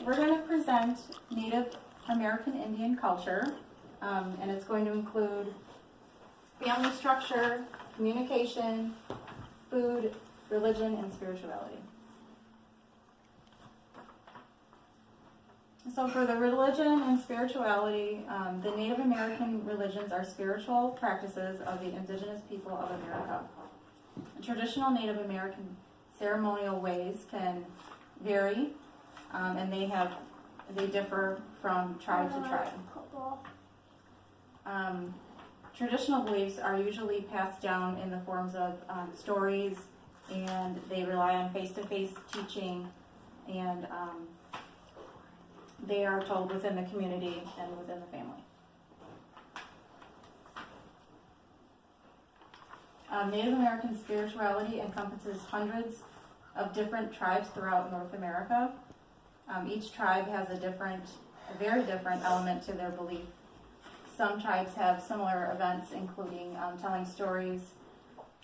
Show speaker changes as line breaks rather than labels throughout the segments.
we're going to present Native American Indian culture, and it's going to include family structure, communication, food, religion, and spirituality. So for the religion and spirituality, the Native American religions are spiritual practices of the indigenous people of America. Traditional Native American ceremonial ways can vary, and they differ from tribe to tribe. Traditional beliefs are usually passed down in the forms of stories, and they rely on face-to-face teaching, and they are told within the community and within the family. Native American spirituality encompasses hundreds of different tribes throughout North America. Each tribe has a very different element to their belief. Some tribes have similar events, including telling stories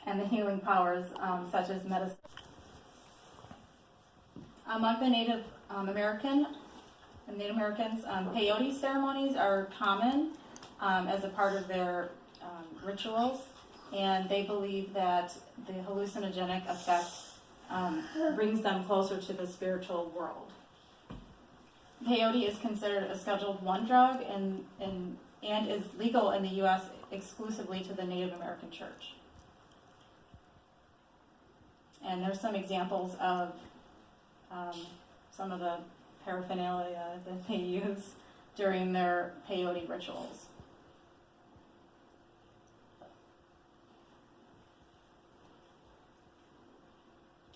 and the healing powers, such as medicine. Among the Native Americans, peyote ceremonies are common as a part of their rituals, and they believe that the hallucinogenic effect brings them closer to the spiritual world. Peyote is considered a Scheduled I drug and is legal in the U.S. exclusively to the Native American Church. And there's some examples of some of the paraphernalia that they use during their peyote rituals.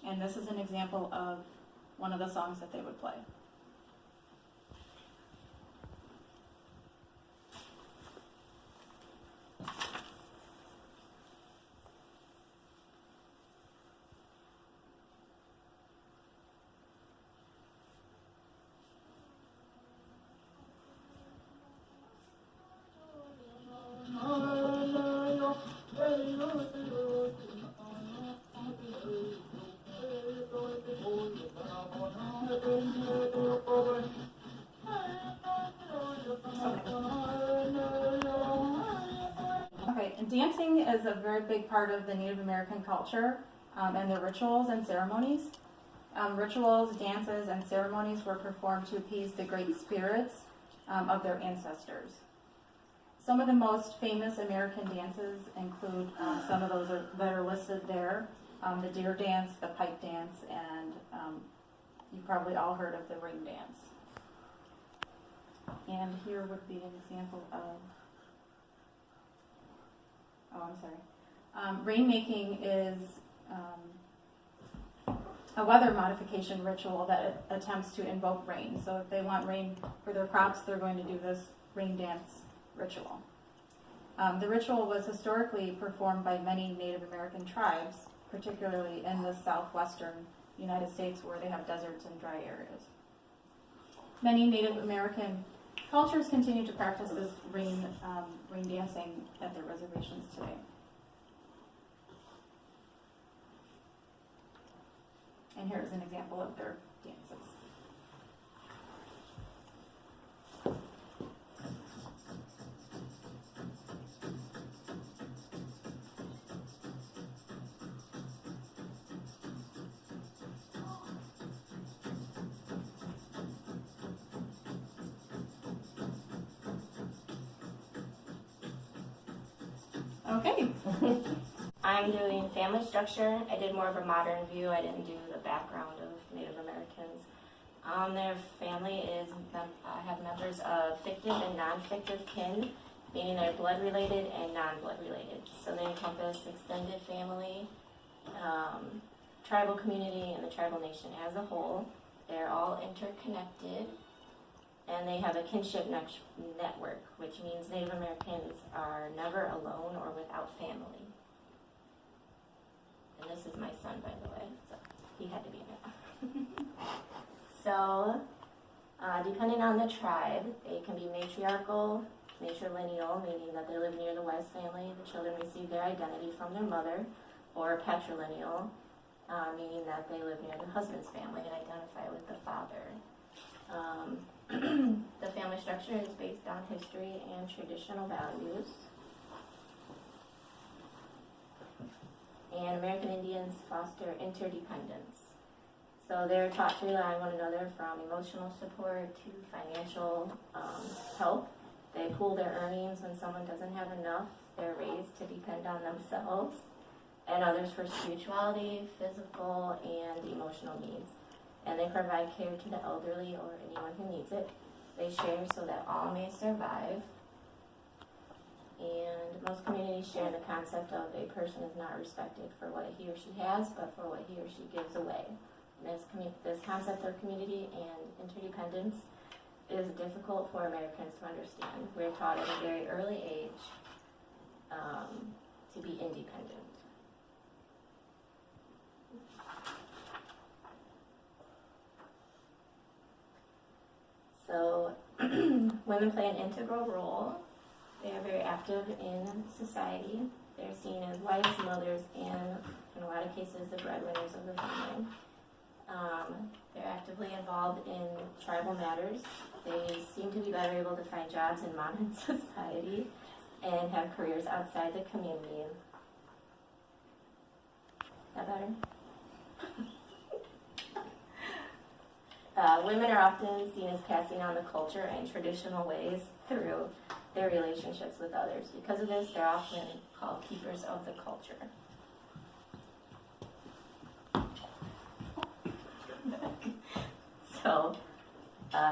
And this is an example of one of the songs that they would play. Okay, and dancing is a very big part of the Native American culture and their rituals and ceremonies. Rituals, dances, and ceremonies were performed to appease the great spirits of their ancestors. Some of the most famous American dances include some of those that are listed there. The deer dance, the pipe dance, and you've probably all heard of the ring dance. And here would be an example of, rainmaking is a weather modification ritual that attempts to invoke rain. So if they want rain for their crops, they're going to do this rain dance ritual. The ritual was historically performed by many Native American tribes, particularly in the southwestern United States where they have deserts and dry areas. Many Native American cultures continue to practice this rain dancing at their reservations today. And here's an example of their dances. Okay.
I'm doing family structure. I did more of a modern view. I didn't do the background of Native Americans. Their family is, have members of fictive and non-fictive kin, meaning they're blood related and non-blood related. So they encompass extended family, tribal community, and the tribal nation as a whole. They're all interconnected, and they have a kinship network, which means Native Americans are never alone or without family. And this is my son, by the way, so he had to be in it. So, depending on the tribe, they can be matriarchal, matrilineal, meaning that they live near the wife's family. The children receive their identity from their mother, or patrilineal, meaning that they live near the husband's family and identify with the father. The family structure is based on history and traditional values. And American Indians foster interdependence. So they're taught to rely on one another, from emotional support to financial help. They pool their earnings when someone doesn't have enough. They're raised to depend on themselves and others for spirituality, physical, and emotional needs. And they provide care to the elderly or anyone who needs it. They share so that all may survive. And most communities share the concept of a person is not respected for what he or she has, but for what he or she gives away. And this concept of community and interdependence is difficult for Americans to understand. We're taught at a very early age to be independent. So women play an integral role. They are very active in society. They're seen as wives, mothers, and in a lot of cases, the breadwinners of the family. They're actively involved in tribal matters. They seem to be better able to find jobs in modern society and have careers outside the community. Is that better? Women are often seen as passing on the culture and traditional ways through their relationships with others. Because of this, they're often called keepers of the culture. So,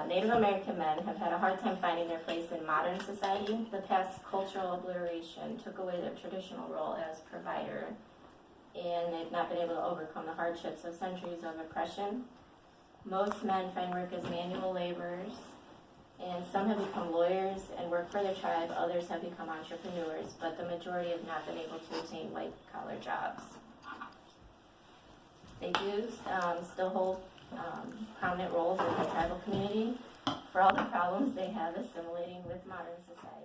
Native American men have had a hard time finding their place in modern society. The past cultural obliteration took away their traditional role as provider, and they've not been able to overcome the hardships of centuries of oppression. Most men find work as manual laborers, and some have become lawyers and work for their tribe. Others have become entrepreneurs, but the majority have not been able to attain white-collar jobs. They do still hold prominent roles in the tribal community for all the problems they have assimilating with modern society.